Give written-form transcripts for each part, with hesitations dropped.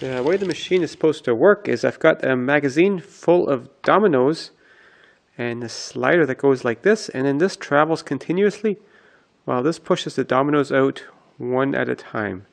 The way the machine is supposed to work is I've got a magazine full of dominoes and a slider that goes like this, and then this travels continuously while this pushes the dominoes out one at a time.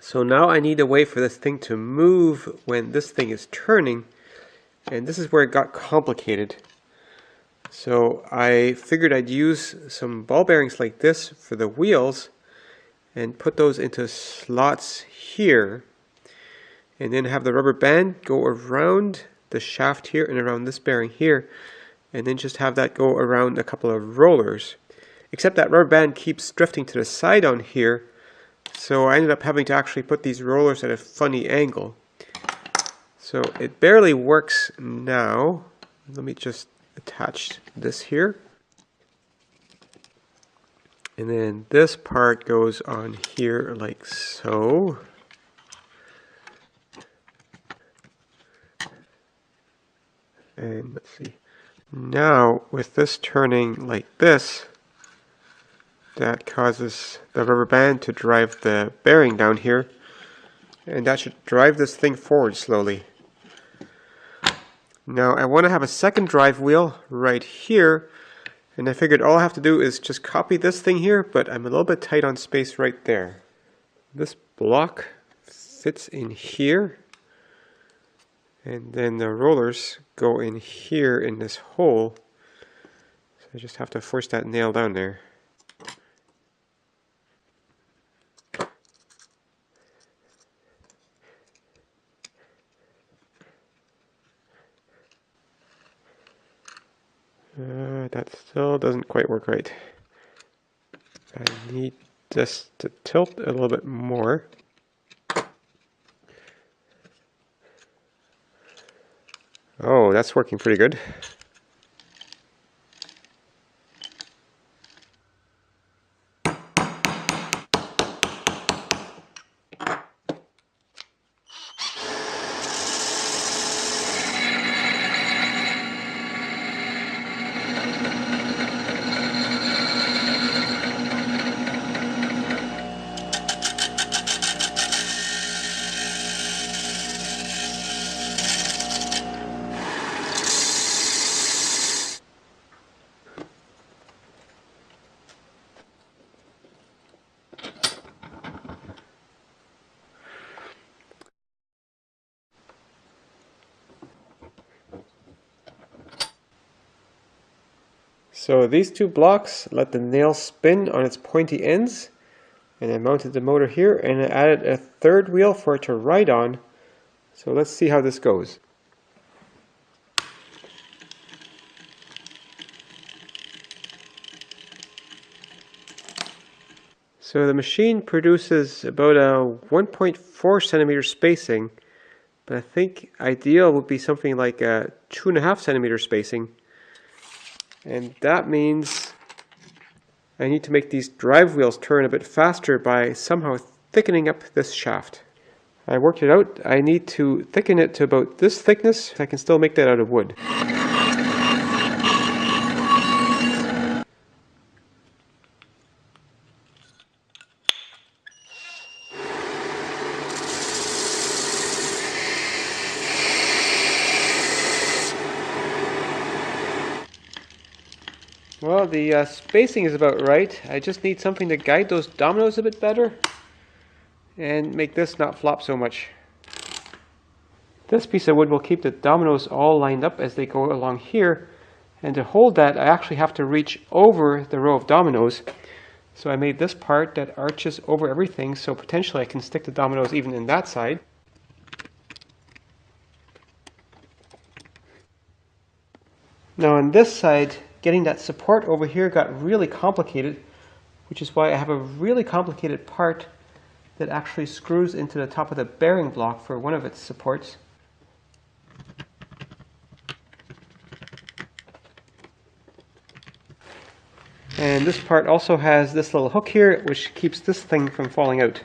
So now I need a way for this thing to move when this thing is turning, and this is where it got complicated. So I figured I'd use some ball bearings like this for the wheels and put those into slots here, and then have the rubber band go around the shaft here and around this bearing here, and then just have that go around a couple of rollers. Except that rubber band keeps drifting to the side on here, so I ended up having to actually put these rollers at a funny angle. So it barely works now. Let me just attach this here. And then this part goes on here like so. And let's see. Now with this turning like this, that causes the rubber band to drive the bearing down here, and that should drive this thing forward slowly. Now I want to have a second drive wheel right here, and I figured all I have to do is just copy this thing here, but I'm a little bit tight on space right there. This block fits in here, and then the rollers go in here in this hole, so I just have to force that nail down there. That still doesn't quite work right. I need this to tilt a little bit more. Oh, that's working pretty good. So these two blocks let the nail spin on its pointy ends, and I mounted the motor here, and I added a third wheel for it to ride on. So let's see how this goes. So the machine produces about a 1.4 centimeter spacing, but I think ideal would be something like a 2.5 centimeter spacing. And that means I need to make these drive wheels turn a bit faster by somehow thickening up this shaft. I worked it out. I need to thicken it to about this thickness. I can still make that out of wood. Well, the spacing is about right. I just need something to guide those dominoes a bit better and make this not flop so much. This piece of wood will keep the dominoes all lined up as they go along here, and to hold that I actually have to reach over the row of dominoes. So I made this part that arches over everything, so potentially I can stick the dominoes even in that side. Now on this side, getting that support over here got really complicated, which is why I have a really complicated part that actually screws into the top of the bearing block for one of its supports. And this part also has this little hook here, which keeps this thing from falling out.